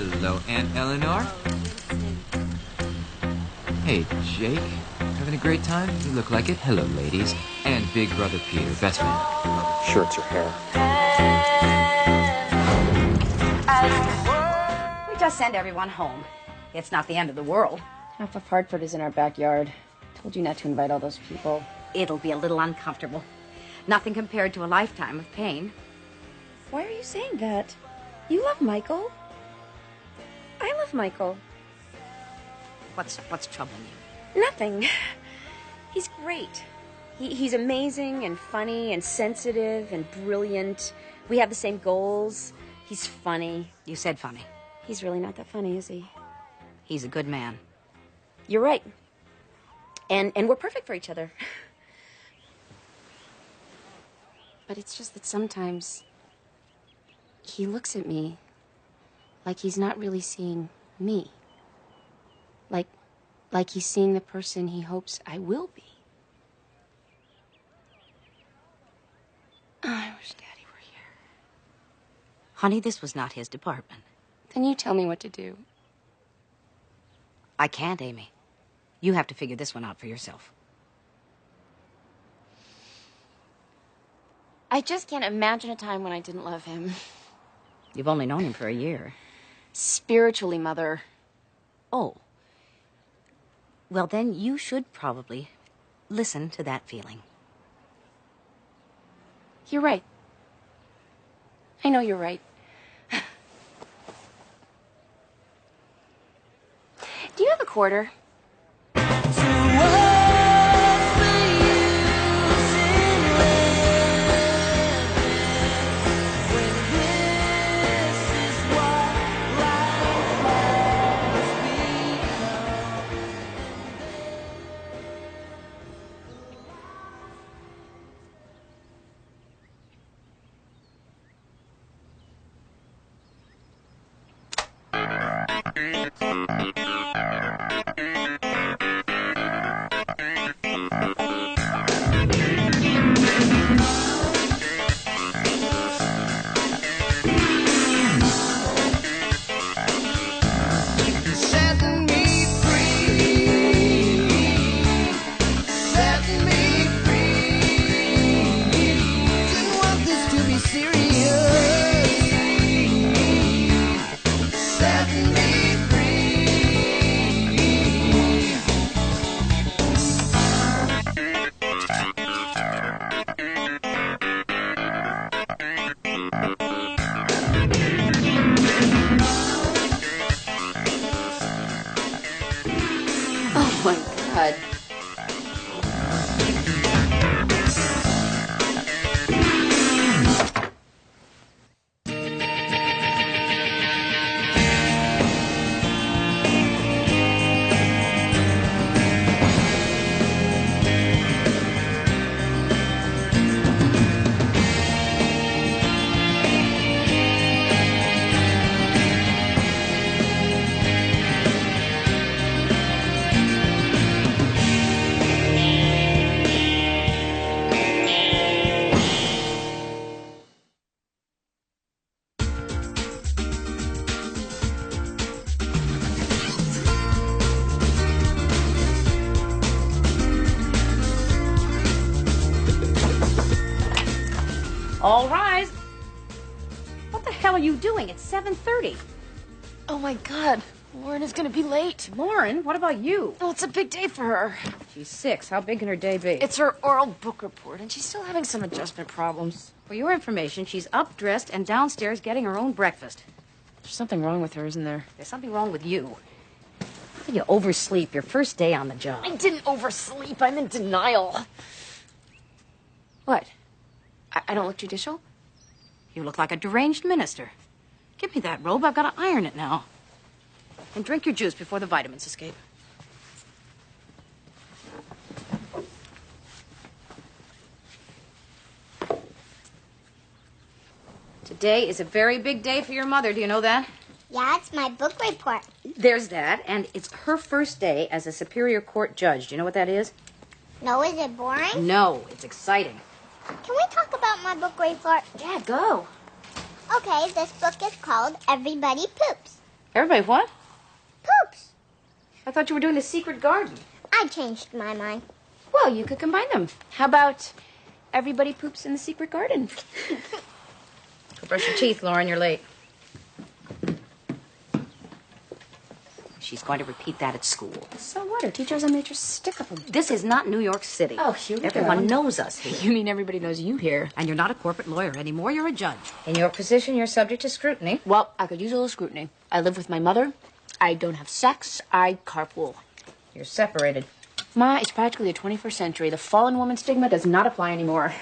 Hello, Aunt Eleanor. Hey, Jake. Having a great time? You look like it. Hello, ladies. And Big Brother Peter, best man. Sure, it's your hair. We just send everyone home. It's not the end of the world. Half of Hartford is in our backyard. Told you not to invite all those people. It'll be a little uncomfortable. Nothing compared to a lifetime of pain. Why are you saying that? You love Michael. I love Michael. What's troubling you? Nothing. He's great. He's amazing and funny and sensitive and brilliant. We have the same goals. He's funny. You said funny. He's really not that funny, is he? He's a good man. You're right. And we're perfect for each other. But it's just that sometimes he looks at me like he's not really seeing me. Like he's seeing the person he hopes I will be. Oh, I wish Daddy were here. Honey, this was not his department. Then you tell me what to do. I can't, Amy. You have to figure this one out for yourself. I just can't imagine a time when I didn't love him. You've only known him for a year. Spiritually, Mother. Oh. Well, then you should probably listen to that feeling. You're right. I know you're right. Do you have a quarter? Oh my God. All rise. What the hell are you doing? It's 7:30. Oh my God. Lauren is gonna be late. Lauren, what about you? Oh, it's a big day for her. She's 6. How big can her day be? It's her oral book report, and she's still having some adjustment problems. For your information, she's up, dressed, and downstairs getting her own breakfast. There's something wrong with her, isn't there? There's something wrong with you. You oversleep your first day on the job. I didn't oversleep. I'm in denial. What? I don't look judicial? You look like a deranged minister. Give me that robe. I've got to iron it now. And drink your juice before the vitamins escape. Today is a very big day for your mother. Do you know that? Yeah, it's my book report. There's that, and it's her first day as a Superior Court judge. Do you know what that is? No, is it boring? No, it's exciting. Can we talk about my book report? Yeah, go. Okay, this book is called Everybody Poops. Everybody what? Poops. I thought you were doing the secret garden. I changed my mind. Well, you could combine them. How about everybody poops in the secret garden? Go brush your teeth, Lauren. You're late. She's going to repeat that at school. So what? Her teachers are major stick-up. This is not New York City. Oh, here we Everyone go. knows us here. You mean everybody knows you here? And you're not a corporate lawyer anymore. You're a judge. In your position, you're subject to scrutiny. Well, I could use a little scrutiny. I live with my mother. I don't have sex. I carpool. You're separated. Ma, it's practically the 21st century. The fallen woman stigma does not apply anymore.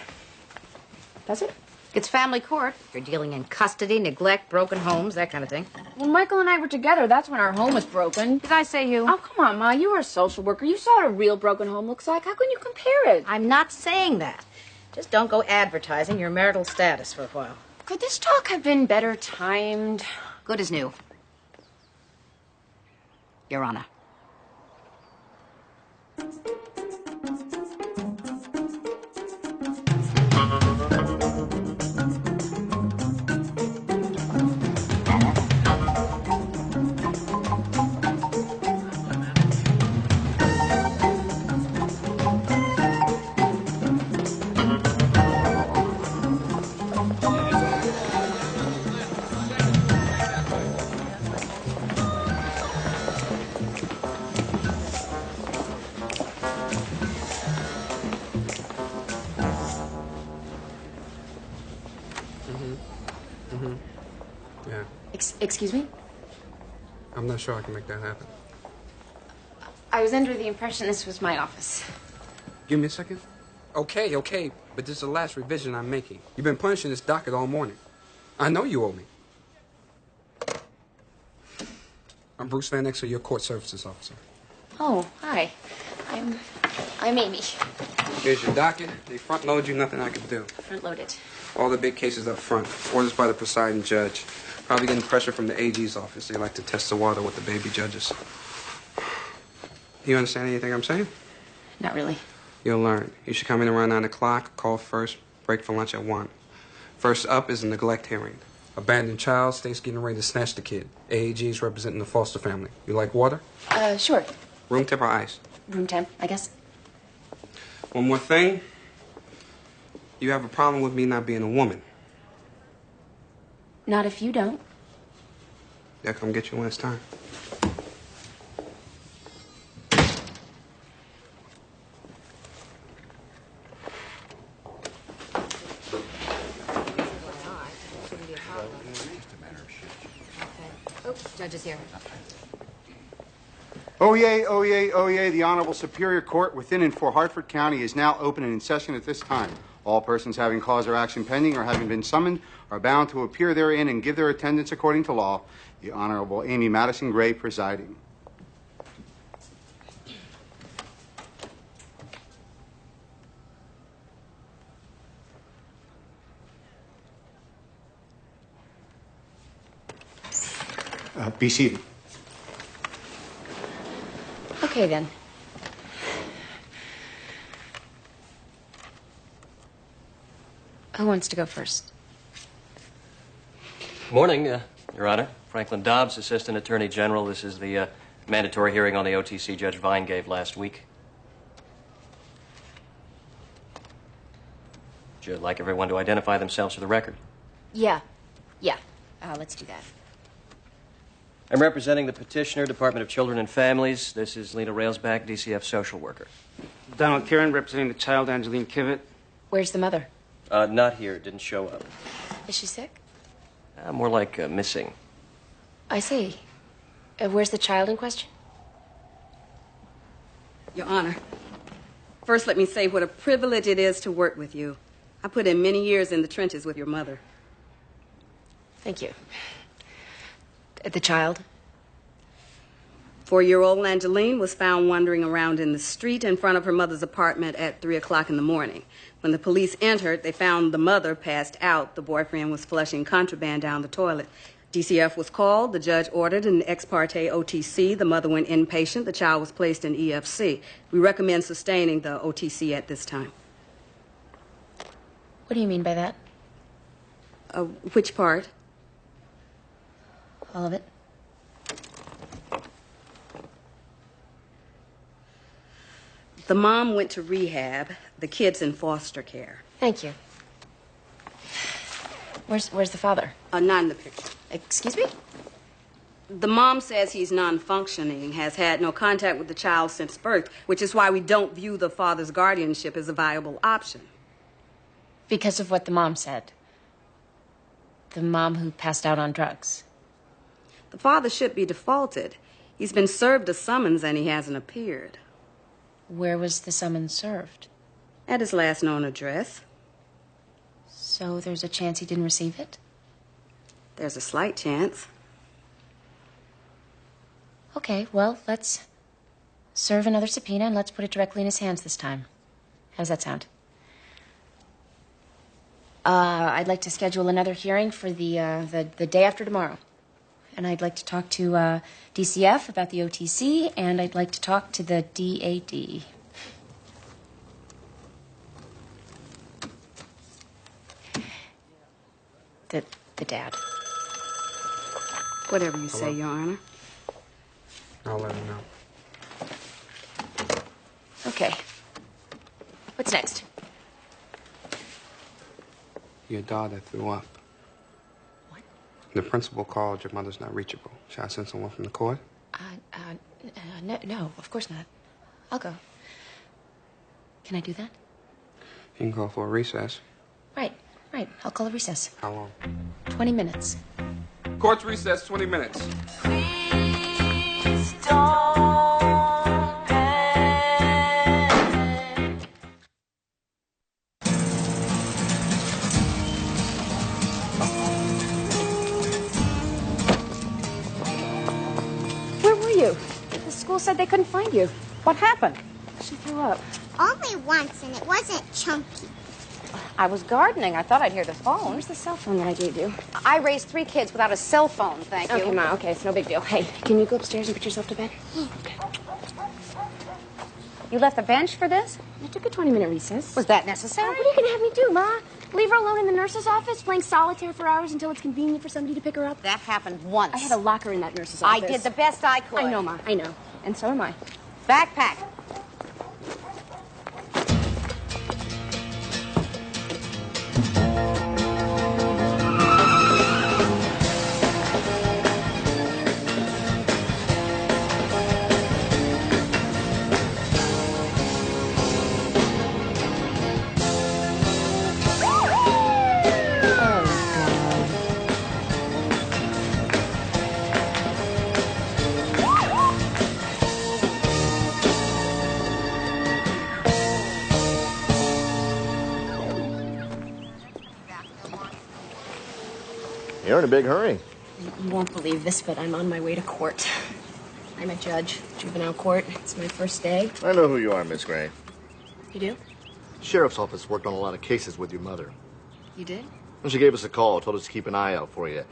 Does it? It's family court. You're dealing in custody, neglect, broken homes, that kind of thing. When Michael and I were together, that's when our home was broken. Did I say you? Oh, come on, Ma. You were a social worker. You saw what a real broken home looks like. How can you compare it? I'm not saying that. Just don't go advertising your marital status for a while. Could this talk have been better timed? Good as new. Your Honor. Yeah. Excuse me? I'm not sure I can make that happen. I was under the impression this was my office. Give me a second. Okay, but this is the last revision I'm making. You've been punishing this docket all morning. I know you owe me. I'm Bruce Van Exel, your court services officer. Oh, hi. I'm Amy. Here's your docket. They front load you, nothing I can do. Front loaded. All the big cases up front. Orders by the presiding judge. Probably getting pressure from the AG's office. They like to test the water with the baby judges. You understand anything I'm saying? Not really. You'll learn. You should come in around 9 o'clock, call first, break for lunch at 1. First up is a neglect hearing. Abandoned child, state's getting ready to snatch the kid. AAG's representing the foster family. You like water? Sure. Room temp or ice? Room temp, I guess. One more thing. You have a problem with me not being a woman. Not if you don't. They'll come get you when it's time. Judge is here. Oyez, oyez, oyez. The Honorable Superior Court within and for Hartford County is now open and in session at this time. All persons having cause or action pending or having been summoned are bound to appear therein and give their attendance according to law. The Honorable Amy Madison Gray presiding. Be seated. Okay, then. Who wants to go first? Morning, Your Honor. Franklin Dobbs, Assistant Attorney General. This is the mandatory hearing on the OTC Judge Vine gave last week. Would you like everyone to identify themselves for the record? Yeah. Let's do that. I'm representing the petitioner, Department of Children and Families. This is Lena Railsback, DCF social worker. Donald Kieran, representing the child, Angeline Kivett. Where's the mother? Not here. Didn't show up. Is she sick? More like missing. I see. Where's the child in question? Your Honor, first let me say what a privilege it is to work with you. I put in many years in the trenches with your mother. Thank you. The child? 4-year-old Angeline was found wandering around in the street in front of her mother's apartment at 3 o'clock in the morning. When the police entered, they found the mother passed out. The boyfriend was flushing contraband down the toilet. DCF was called. The judge ordered an ex parte OTC. The mother went inpatient. The child was placed in EFC. We recommend sustaining the OTC at this time. What do you mean by that? Which part? All of it? The mom went to rehab. The kid's in foster care. Thank you. Where's the father? Not in the picture. Excuse me? The mom says he's non-functioning, has had no contact with the child since birth, which is why we don't view the father's guardianship as a viable option. Because of what the mom said. The mom who passed out on drugs. The father should be defaulted. He's been served a summons and he hasn't appeared. Where was the summons served? At his last known address. So there's a chance he didn't receive it? There's a slight chance. Okay, well, let's serve another subpoena and let's put it directly in his hands this time. How does that sound? I'd like to schedule another hearing for the day after tomorrow. And I'd like to talk to DCF about the OTC, and I'd like to talk to the DAD. The dad. Whatever you say, Your Honor. I'll let him know. Okay. What's next? Your daughter threw up. What? The principal called. Your mother's not reachable. Should I send someone from the court? No, of course not. I'll go. Can I do that? You can call for a recess. Right. I'll call a recess. How long? 20 minutes. Court's recess, 20 minutes. Please don't panic. Where were you? The school said they couldn't find you. What happened? She threw up. Only once, and it wasn't chunky. I was gardening. I thought I'd hear the phone. Where's the cell phone that I gave you? I raised 3 kids without a cell phone, thank you. Okay, Ma, okay, it's no big deal. Hey, can you go upstairs and put yourself to bed? Okay. You left the bench for this? I took a 20-minute recess. Was that necessary? What are you going to have me do, Ma? Leave her alone in the nurse's office playing solitaire for hours until it's convenient for somebody to pick her up? That happened once. I had a locker in that nurse's I office. did the best I could. I know, Ma, I know. And so am I. Backpack. You're in a big hurry. You won't believe this, but I'm on my way to court. I'm a judge, juvenile court. It's my first day. I know who you are, Miss Gray. You do? Sheriff's office worked on a lot of cases with your mother. You did? And she gave us a call, told us to keep an eye out for you.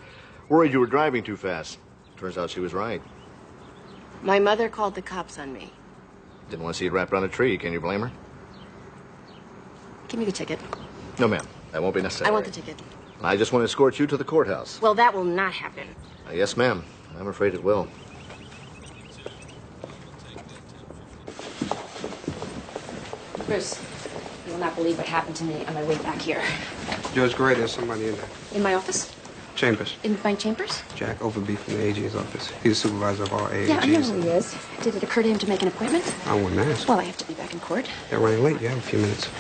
Worried you were driving too fast. Turns out she was right. My mother called the cops on me. Didn't want to see it wrapped around a tree. Can you blame her? Give me the ticket. No, ma'am. That won't be necessary. I want the ticket. I just want to escort you to the courthouse. Well, that will not happen. Yes, ma'am. I'm afraid it will. Bruce, you will not believe what happened to me on my way back here. Judge Gray, there's somebody in there. In my office? Chambers. In my chambers? Jack Overby from the AG's office. He's the supervisor of all AAGs. Yeah, I know who he is. Did it occur to him to make an appointment? I wouldn't ask. Well, I have to be back in court. They're running late. You have a few minutes.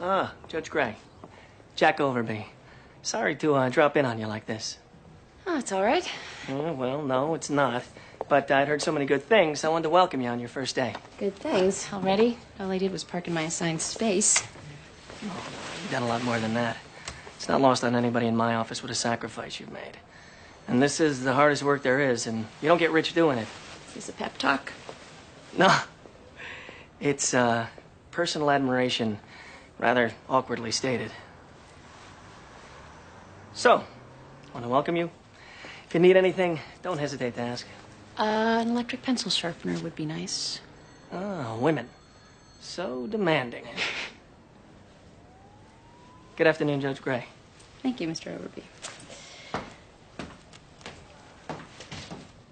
Ah, Judge Gray. Jack Overby. Sorry to drop in on you like this. Oh, it's all right. Well, no, it's not. But I'd heard so many good things, I wanted to welcome you on your first day. Good things. Already? All I did was park in my assigned space. You've done a lot more than that. It's not lost on anybody in my office what a sacrifice you've made. And this is the hardest work there is, and you don't get rich doing it. Is this a pep talk? No. It's personal admiration, rather awkwardly stated. So, I want to welcome you. If you need anything, don't hesitate to ask. An electric pencil sharpener would be nice. Ah, women. So demanding. Good afternoon, Judge Gray. Thank you, Mr. Overby.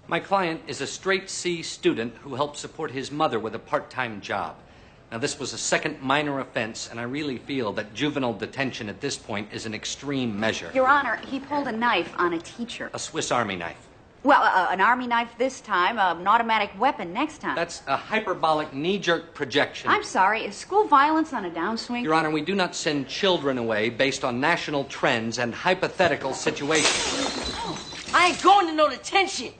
My client is a straight C student who helped support his mother with a part-time job. Now, this was a second minor offense, and I really feel that juvenile detention at this point is an extreme measure. Your Honor, he pulled a knife on a teacher. A Swiss Army knife. Well, an army knife this time, an automatic weapon next time. That's a hyperbolic knee-jerk projection. I'm sorry, is school violence on a downswing? Your Honor, we do not send children away based on national trends and hypothetical situations. I ain't going to no detention.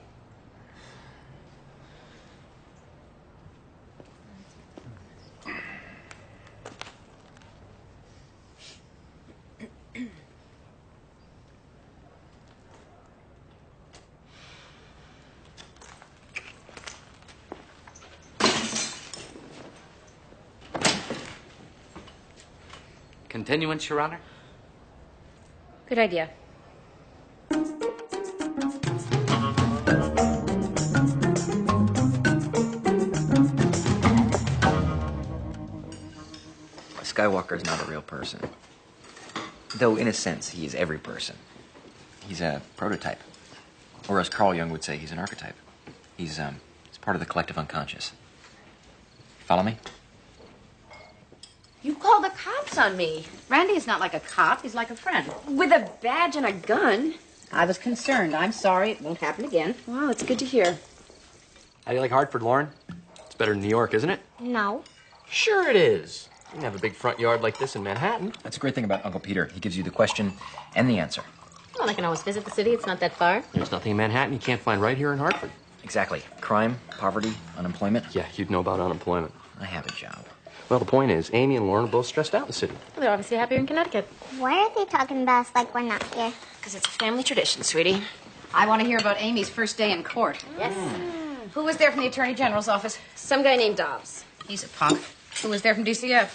Continuance, Your Honor? Good idea. Skywalker is not a real person. Though, in a sense, he is every person. He's a prototype. Or as Carl Jung would say, he's an archetype. He's part of the collective unconscious. Follow me? You called the cops on me. Randy is not like a cop. He's like a friend. With a badge and a gun. I was concerned. I'm sorry. It won't happen again. Wow, it's good to hear. How do you like Hartford, Lauren? It's better than New York, isn't it? No. Sure it is. You can have a big front yard like this in Manhattan. That's a great thing about Uncle Peter. He gives you the question and the answer. Well, I can always visit the city. It's not that far. There's nothing in Manhattan you can't find right here in Hartford. Exactly. Crime, poverty, unemployment. Yeah, you'd know about unemployment. I have a job. Well, the point is, Amy and Lauren are both stressed out in the city. Well, they're obviously happier in Connecticut. Why are they talking about us like we're not here? Because it's a family tradition, sweetie. I want to hear about Amy's first day in court. Yes. Who was there from the Attorney General's office? Some guy named Dobbs. He's a punk. Who was there from DCF?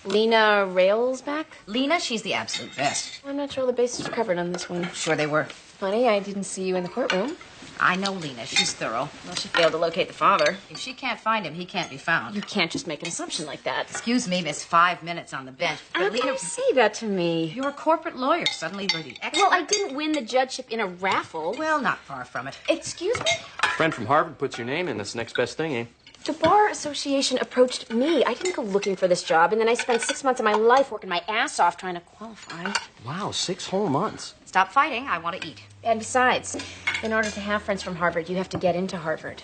Lena Railsback? Lena, she's the absolute best. I'm not sure all the bases are covered on this one. Sure they were. Funny, I didn't see you in the courtroom. I know Lena. She's thorough. Well, she failed to locate the father. If she can't find him, he can't be found. You can't just make an assumption like that. Excuse me, miss. 5 minutes on the bench. How can you say that to me? You're a corporate lawyer. Suddenly you're the expert. Well, I didn't win the judgeship in a raffle. Well, not far from it. Excuse me? A friend from Harvard puts your name in. That's the next best thing, eh? The Bar Association approached me. I didn't go looking for this job, and then I spent 6 months of my life working my ass off trying to qualify. Wow, 6 whole months. Stop fighting. I want to eat. And besides, in order to have friends from Harvard, you have to get into Harvard.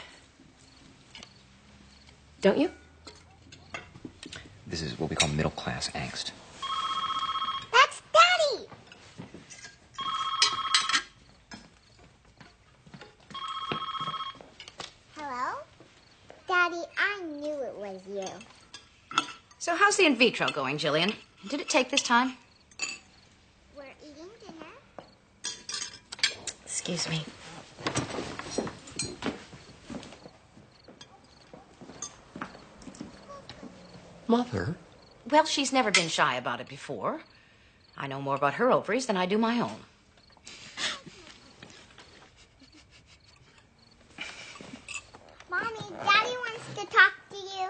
Don't you? This is what we call middle-class angst. That's Daddy! Hello? Daddy, I knew it was you. So how's the in vitro going, Jillian? Did it take this time? We're eating dinner. Excuse me. Mother? Well, she's never been shy about it before. I know more about her ovaries than I do my own. Mommy, Daddy wants to talk to you.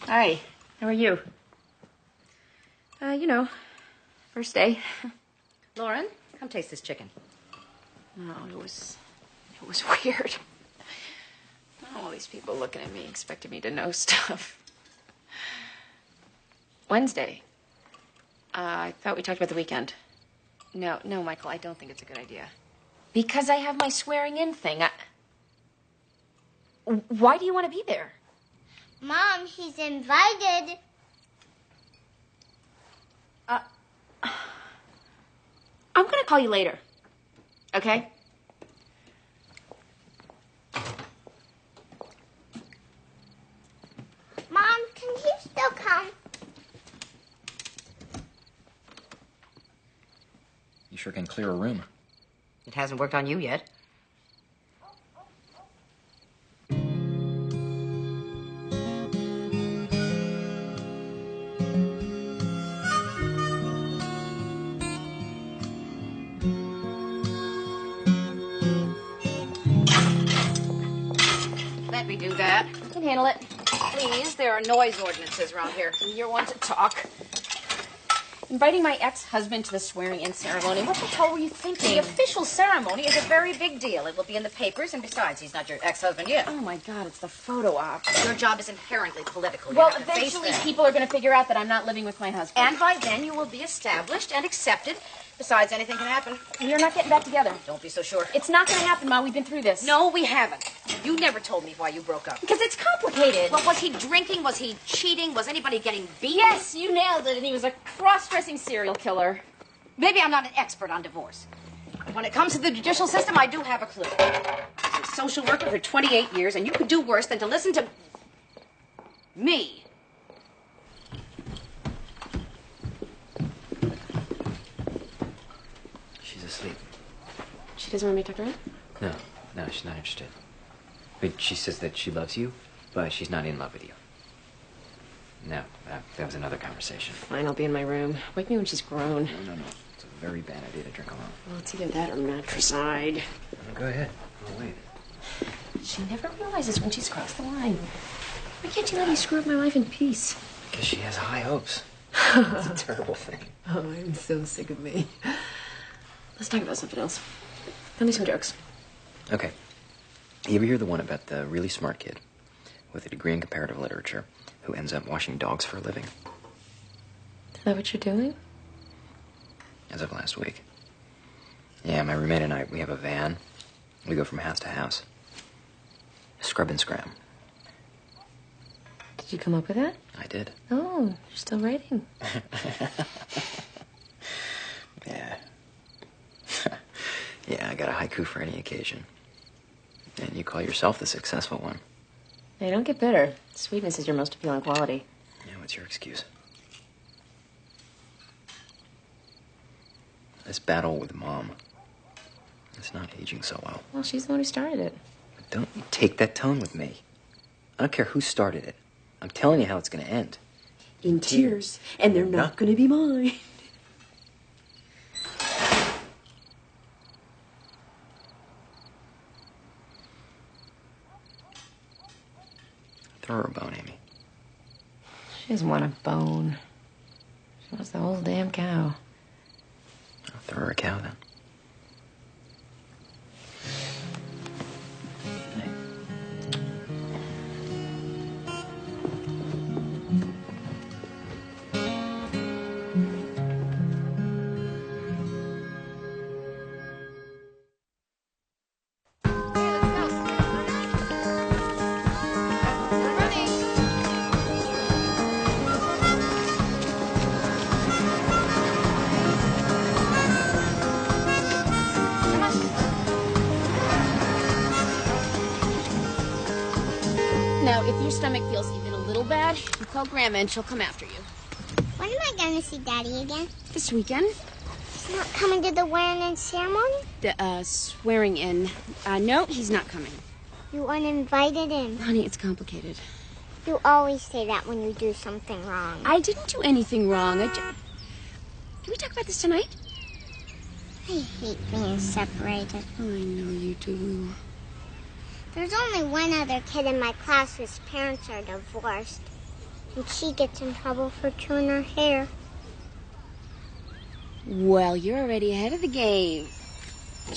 Hi. How are you? First day. Lauren, come taste this chicken. No, it was weird. All these people looking at me, expecting me to know stuff. Wednesday. I thought we talked about the weekend. No, Michael, I don't think it's a good idea. Because I have my swearing-in thing. Why do you want to be there? Mom, he's invited. I'm going to call you later. Okay? Mom, can you still come? You sure can clear a room. It hasn't worked on you yet. Let me do that. You can handle it. Please, there are noise ordinances around here. You're one to talk. Inviting my ex-husband to the swearing-in ceremony. What the hell were you thinking? The official ceremony is a very big deal. It will be in the papers, and besides, he's not your ex-husband yet. Oh, my God, it's the photo op. Your job is inherently political. You Well, have to face eventually that. people are going to figure out that I'm not living with my husband. And by then you will be established and accepted. Besides, anything can happen. We're not getting back together. Don't be so sure. It's not going to happen, Ma. We've been through this. No, we haven't. You never told me why you broke up. Because it's complicated. Well, was he drinking? Was he cheating? Was anybody getting beat? Yes, you nailed it. And he was a cross-dressing serial killer. Maybe I'm not an expert on divorce. But when it comes to the judicial system, I do have a clue. I was a social worker for 28 years, and you could do worse than to listen to me. She's asleep. She doesn't want me to talk to her? No, she's not interested. But she says that she loves you, but she's not in love with you. No, that was another conversation. Fine, I'll be in my room. Wake me when she's grown. No. It's a very bad idea to drink alone. Well, it's either that or matricide. Go ahead. I'll wait. She never realizes when she's crossed the line. Why can't you let me screw up my life in peace? Because she has high hopes. It's a terrible thing. Oh, I'm so sick of me. Let's talk about something else. Tell me some jokes. Okay. You ever hear the one about the really smart kid with a degree in comparative literature who ends up washing dogs for a living? Is that what you're doing? As of last week. Yeah, my roommate and I, we have a van. We go from house to house. Scrub and scram. Did you come up with that? I did. Oh, you're still writing. Yeah. Yeah, I got a haiku for any occasion. And you call yourself the successful one. Hey, don't get bitter. Sweetness is your most appealing quality. Yeah, what's your excuse? This battle with Mom. It's not aging so well. Well, she's the one who started it. But don't you take that tone with me. I don't care who started it. I'm telling you how it's going to end. In tears. And they're not going to be mine. Throw her a bone, Amy. She doesn't want a bone. She wants the whole damn cow. I'll throw her a cow then. Now, if your stomach feels even a little bad, you call Grandma and she'll come after you. When am I going to see Daddy again? This weekend? He's not coming to the wearing-in ceremony? The, swearing in. No, he's not coming. You uninvited him. Honey, it's complicated. You always say that when you do something wrong. I didn't do anything wrong. Can we talk about this tonight? I hate being separated. I know you do. There's only one other kid in my class whose parents are divorced. And she gets in trouble for chewing her hair. Well, you're already ahead of the game.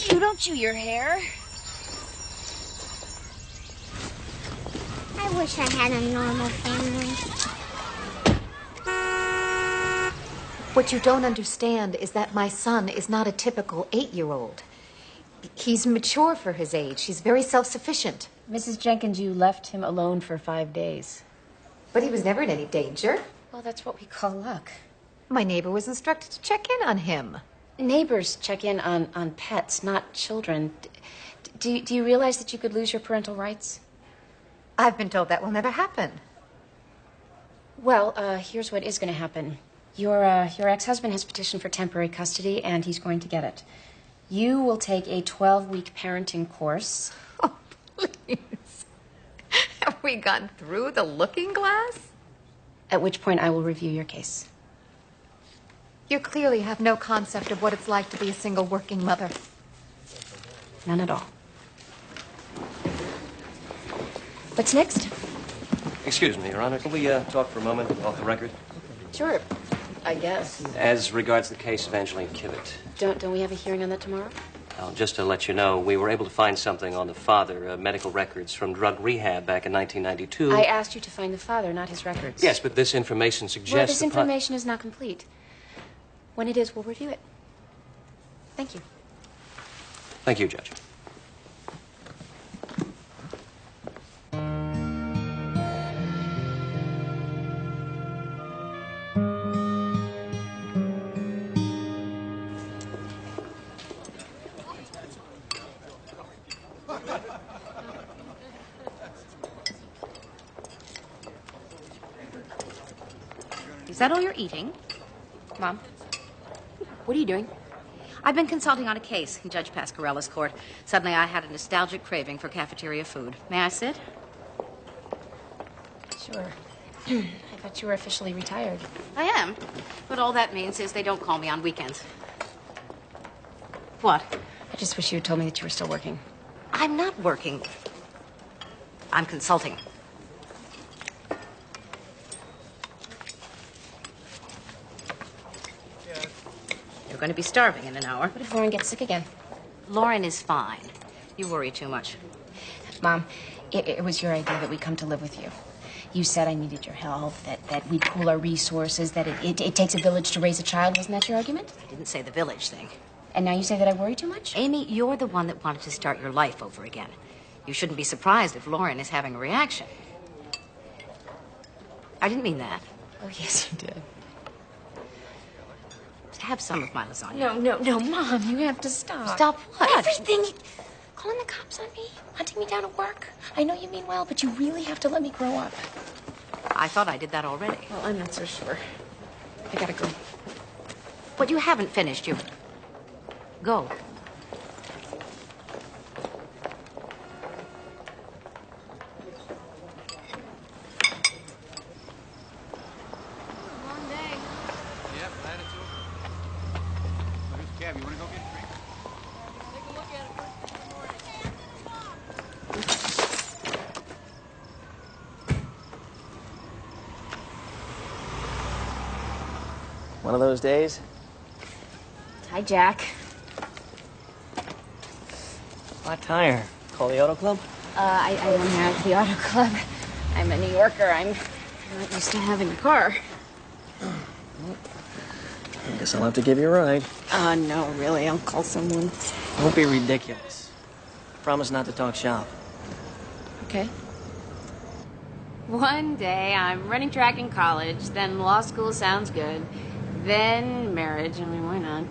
You don't chew your hair. I wish I had a normal family. What you don't understand is that my son is not a typical 8-year-old. He's mature for his age. He's very self-sufficient. Mrs. Jenkins, you left him alone for 5 days. But he was never in any danger. Well, that's what we call luck. My neighbor was instructed to check in on him. Neighbors check in on pets, not children. Do you realize that you could lose your parental rights? I've been told that will never happen. Well, here's what is going to happen. Your ex-husband has petitioned for temporary custody, and he's going to get it. You will take a 12-week parenting course. Oh, please. Have we gone through the looking glass? At which point I will review your case. You clearly have no concept of what it's like to be a single working mother. None at all. What's next? Excuse me, Your Honor. Can we talk for a moment off the record? Sure. I guess. As regards the case of Angeline Kivett, Don't we have a hearing on that tomorrow? just to let you know, we were able to find something on the father, medical records from drug rehab back in 1992. I asked you to find the father, not his records. Yes, but this information suggests... Well, this information is not complete. When it is, we'll review it. Thank you. Thank you, Judge. Is that all you're eating? Mom, what are you doing? I've been consulting on a case in Judge Pasquarella's court. Suddenly I had a nostalgic craving for cafeteria food. May I sit? Sure. I thought you were officially retired. I am. But all that means is they don't call me on weekends. What? I just wish you had told me that you were still working. I'm not working. I'm consulting. You're going to be starving in an hour. What if Lauren gets sick again? Lauren is fine. You worry too much. Mom, it was your idea that we come to live with you. You said I needed your help, that we pool our resources, that it takes a village to raise a child. Wasn't that your argument? I didn't say the village thing. And now you say that I worry too much? Amy, you're the one that wanted to start your life over again. You shouldn't be surprised if Lauren is having a reaction. I didn't mean that. Oh, yes, you did. Have some of my lasagna. No, Mom, you have to stop. Stop what? Everything. Calling the cops on me, hunting me down at work. I know you mean well, but you really have to let me grow up. I thought I did that already. Well, I'm not so sure. I gotta go. But you haven't finished. You go. One of those days? Hi, Jack. Flat tire. Call the auto club? I don't have the auto club. I'm a New Yorker. I'm not used to having a car. I guess I'll have to give you a ride. No, really. I'll call someone. Don't be ridiculous. Promise not to talk shop. Okay. One day I'm running track in college, then law school sounds good, then marriage. I mean, why not?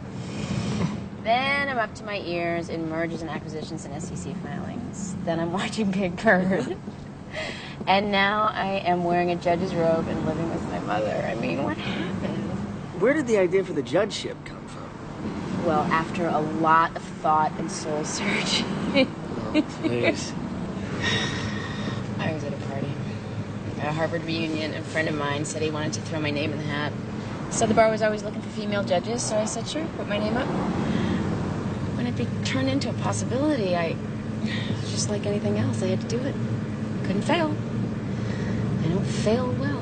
Then I'm up to my ears in mergers and acquisitions and SEC filings. Then I'm watching Big Bird. And now I am wearing a judge's robe and living with my mother. I mean, what happened? Where did the idea for the judgeship come from? Well, after a lot of thought and soul searching. Oh, please. I was at a party. At a Harvard reunion, a friend of mine said he wanted to throw my name in the hat. Said the bar was always looking for female judges, so I said, sure, put my name up. When it turned into a possibility, just like anything else, I had to do it. Couldn't fail. I don't fail well.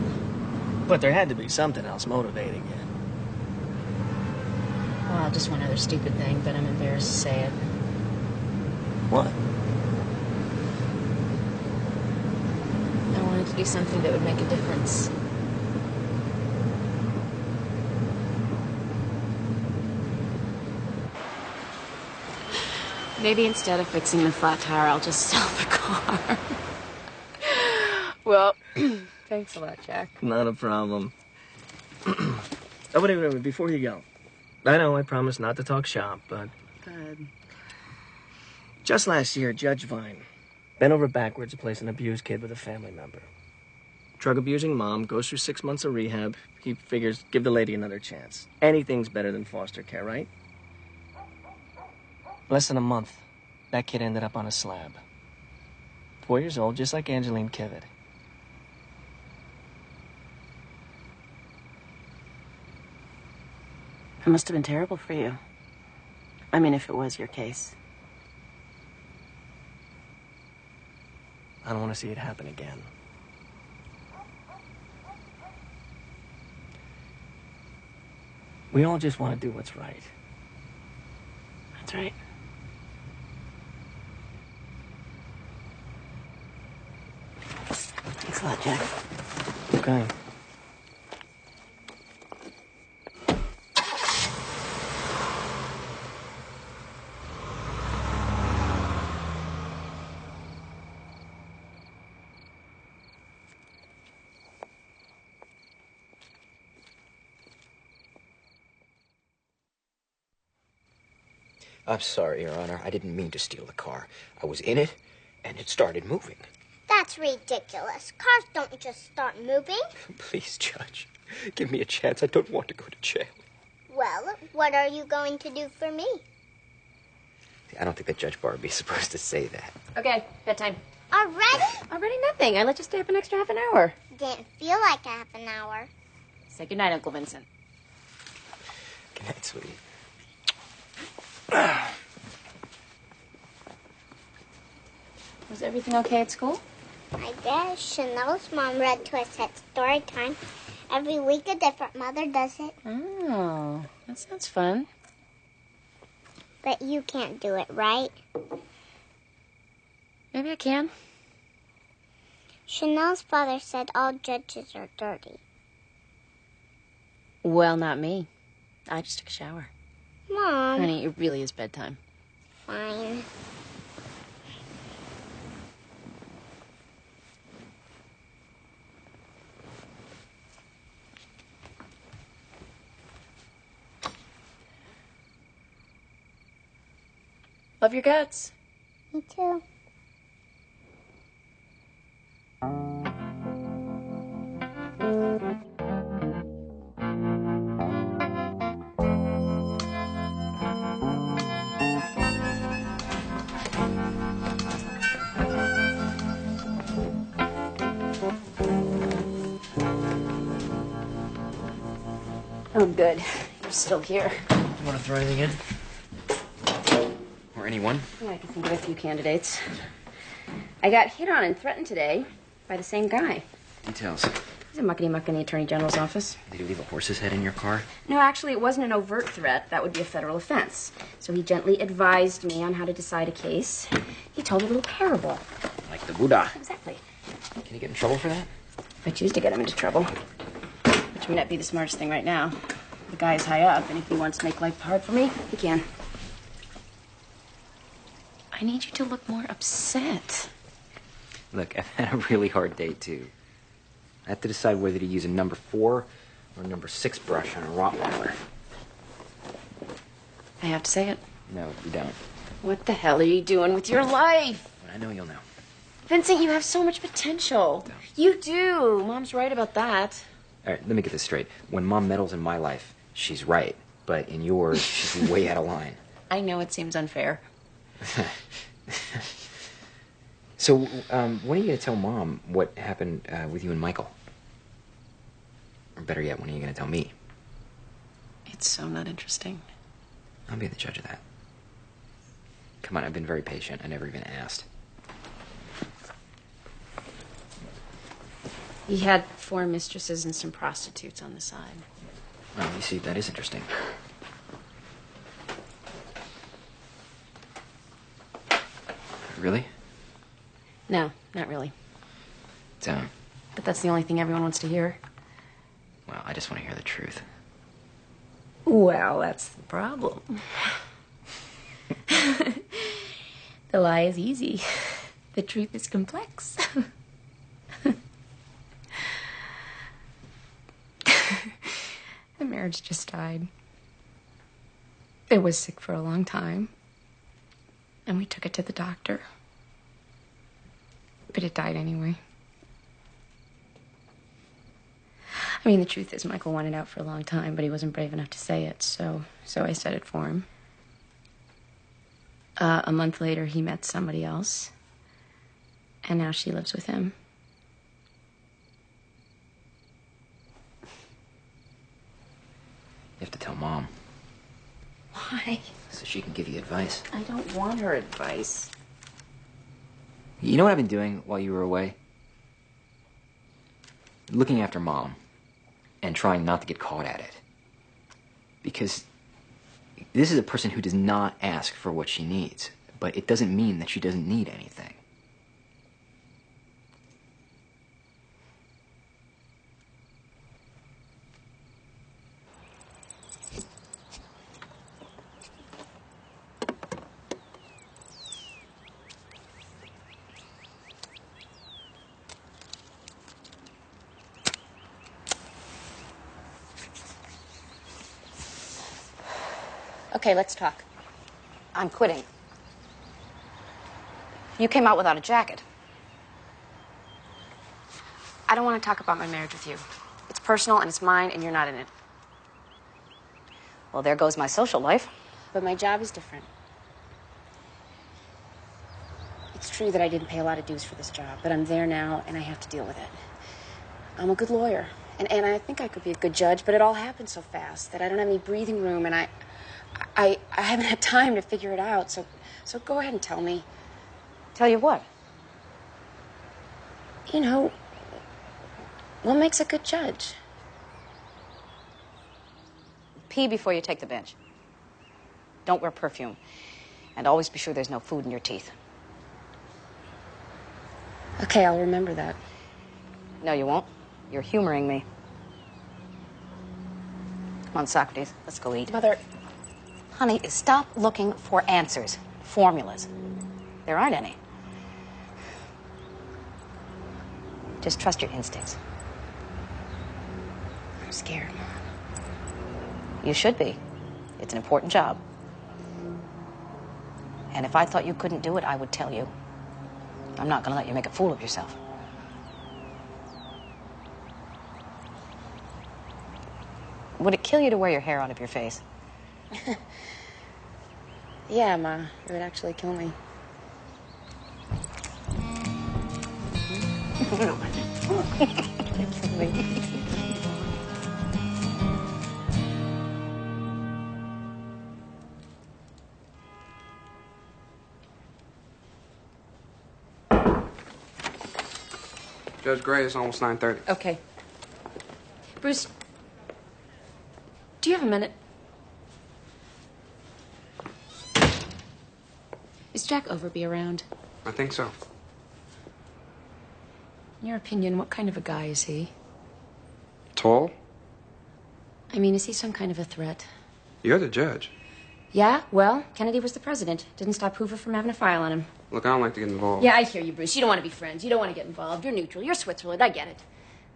But there had to be something else motivating you. Well, just one other stupid thing, but I'm embarrassed to say it. What? I wanted to do something that would make a difference. Maybe instead of fixing the flat tire, I'll just sell the car. Well, thanks a lot, Jack. Not a problem. Oh, wait, before you go. I know I promised not to talk shop, but... Good. Just last year, Judge Vine bent over backwards to place an abused kid with a family member. Drug-abusing mom goes through 6 months of rehab. He figures, give the lady another chance. Anything's better than foster care, right? Less than a month, that kid ended up on a slab. 4 years old, just like Angeline Kivett. It must have been terrible for you. I mean, if it was your case. I don't want to see it happen again. We all just want to do what's right. That's right. Thanks a lot, Jack. Okay. I'm sorry, Your Honor. I didn't mean to steal the car. I was in it, and it started moving. That's ridiculous. Cars don't just start moving. Please, Judge, give me a chance. I don't want to go to jail. Well, what are you going to do for me? I don't think that Judge Barbie is supposed to say that. Okay, bedtime. Already? Already nothing. I let you stay up an extra half an hour. Didn't feel like a half an hour. Say goodnight, Uncle Vincent. Good night, sweetie. Was everything okay at school? I guess Chanel's mom read to us at story time. Every week a different mother does it. Oh, that sounds fun. But you can't do it, right? Maybe I can. Chanel's father said all judges are dirty. Well, not me. I just took a shower. Mom. Honey, it really is bedtime. Fine. Love your guts. Me too. Oh, good. You're still here. You want to throw anything in? Or anyone? Yeah, I can think of a few candidates. I got hit on and threatened today by the same guy. Details. He's a muckety-muck in the Attorney General's office. Did you leave a horse's head in your car? No, actually, it wasn't an overt threat. That would be a federal offense. So he gently advised me on how to decide a case. He told a little parable. Like the Buddha. Exactly. Can you get in trouble for that? If I choose to get him into trouble, which may not be the smartest thing right now. The guy's high up, and if he wants to make life hard for me, he can. I need you to look more upset. Look, I've had a really hard day, too. I have to decide whether to use a number 4 or a number 6 brush on a Rottweiler. I have to say it. No, you don't. What the hell are you doing with your life? When I know, you'll know. Vincent, you have so much potential. You do. Mom's right about that. All right, let me get this straight. When Mom meddles in my life, she's right. But in yours, she's way out of line. I know it seems unfair. So, when are you going to tell Mom what happened with you and Michael? Or better yet, when are you going to tell me? It's so not interesting. I'll be the judge of that. Come on, I've been very patient. I never even asked. He had 4 mistresses and some prostitutes on the side. Oh, you see, that is interesting. Really? No, not really. Don't. But that's the only thing everyone wants to hear. Well, I just want to hear the truth. Well, that's the problem. The lie is easy. The truth is complex. The marriage just died. It was sick for a long time. And we took it to the doctor. But it died anyway. I mean, the truth is Michael wanted out for a long time, but he wasn't brave enough to say it, so I said it for him. A month later, he met somebody else. And now she lives with him. You have to tell Mom. Why? So she can give you advice. I don't want her advice. You know what I've been doing while you were away? Looking after Mom. And trying not to get caught at it. Because this is a person who does not ask for what she needs, but it doesn't mean that she doesn't need anything. Okay, let's talk. I'm quitting. You came out without a jacket. I don't want to talk about my marriage with you. It's personal and it's mine and you're not in it. Well, there goes my social life. But my job is different. It's true that I didn't pay a lot of dues for this job, but I'm there now and I have to deal with it. I'm a good lawyer and I think I could be a good judge, but it all happened so fast that I don't have any breathing room and I haven't had time to figure it out, so go ahead and tell me. Tell you what? You know, what makes a good judge? Pee before you take the bench. Don't wear perfume. And always be sure there's no food in your teeth. Okay, I'll remember that. No, you won't. You're humoring me. Come on, Socrates, let's go eat. Mother... Honey, stop looking for answers, formulas. There aren't any. Just trust your instincts. I'm scared, Mom. You should be. It's an important job. And if I thought you couldn't do it, I would tell you. I'm not going to let you make a fool of yourself. Would it kill you to wear your hair out of your face? Yeah, Ma, it would actually kill me. Kill me. Judge Gray, it's almost 9:30. Okay. Bruce, do you have a minute? Is Jack Overby around? I think so. In your opinion, what kind of a guy is he? Tall? I mean, is he some kind of a threat? You're the judge. Yeah, well, Kennedy was the president. Didn't stop Hoover from having a file on him. Look, I don't like to get involved. Yeah, I hear you, Bruce. You don't want to be friends. You don't want to get involved. You're neutral. You're Switzerland. I get it.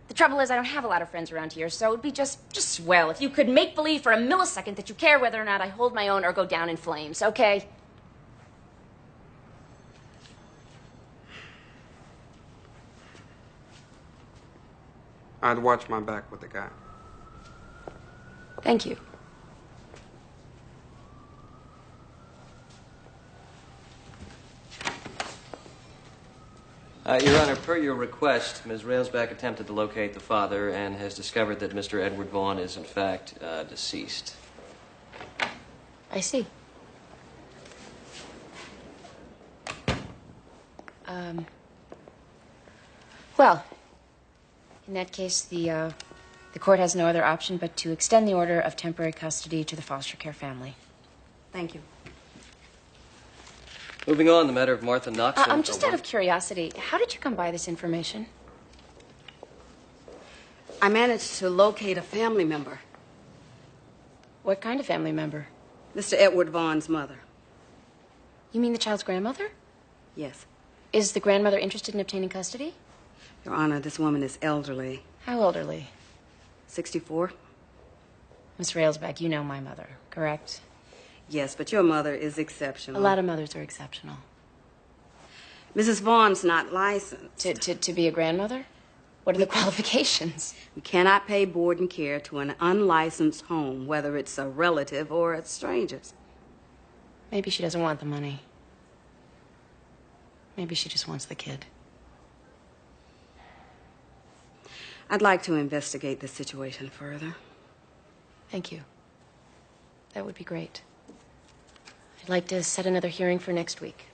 The trouble is, I don't have a lot of friends around here, so it'd be just swell if you could make believe for a millisecond that you care whether or not I hold my own or go down in flames, okay? I'd watch my back with the guy. Thank you. Your Honor, per your request, Ms. Railsback attempted to locate the father and has discovered that Mr. Edward Vaughn is, in fact, deceased. I see. Well, in that case, the court has no other option but to extend the order of temporary custody to the foster care family. Thank you. Moving on, the matter of Martha Knox. I'm just out of curiosity. How did you come by this information? I managed to locate a family member. What kind of family member? Mr. Edward Vaughn's mother. You mean the child's grandmother? Yes. Is the grandmother interested in obtaining custody? Your Honor, this woman is elderly. How elderly? 64. Miss Railsback, you know my mother, correct? Yes, but your mother is exceptional. A lot of mothers are exceptional. Mrs. Vaughn's not licensed. To be a grandmother? What are the qualifications? We cannot pay board and care to an unlicensed home, whether it's a relative or a stranger's. Maybe she doesn't want the money. Maybe she just wants the kid. I'd like to investigate the situation further. Thank you. That would be great. I'd like to set another hearing for next week.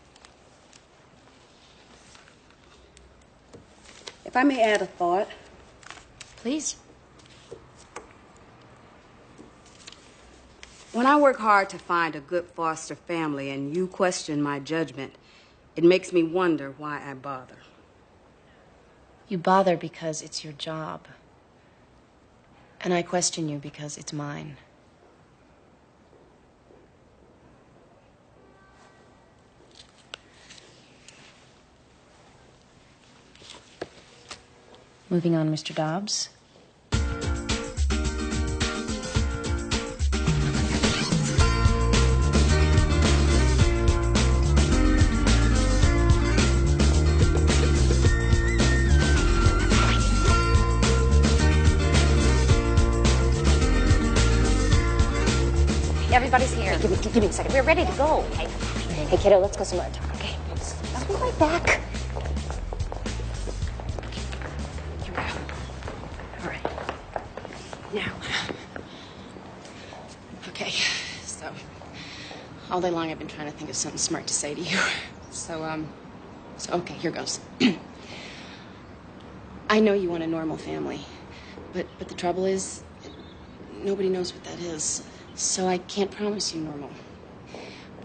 If I may add a thought. Please. When I work hard to find a good foster family and you question my judgment, it makes me wonder why I bother. You bother because it's your job. And I question you because it's mine. Moving on, Mr. Dobbs. Everybody's here. Give me a second. We're ready to go. Okay. Hey, kiddo, let's go somewhere and talk, okay? I'll be right back. Here we go. All right. Now. Okay, so all day long I've been trying to think of something smart to say to you. So okay, here goes. I know you want a normal family, but the trouble is, nobody knows what that is. So I can't promise you normal.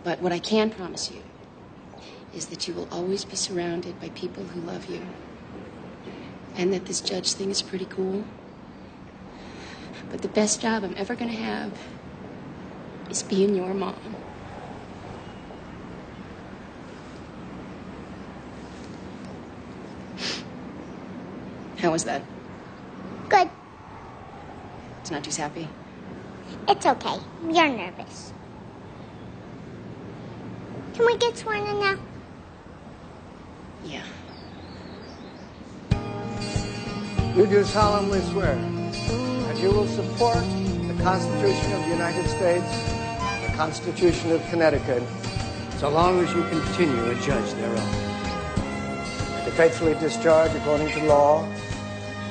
But what I can promise you is that you will always be surrounded by people who love you. And that this judge thing is pretty cool. But the best job I'm ever going to have is being your mom. How was that? Good. It's not too sappy? It's okay. You're nervous. Can we get sworn in now? Yeah. You do solemnly swear that you will support the Constitution of the United States, the Constitution of Connecticut, so long as you continue a judge thereof, and to faithfully discharge, according to law,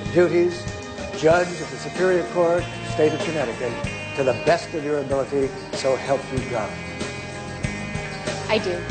the duties of judge of the Superior Court, State of Connecticut, to the best of your ability, so help you God. I do.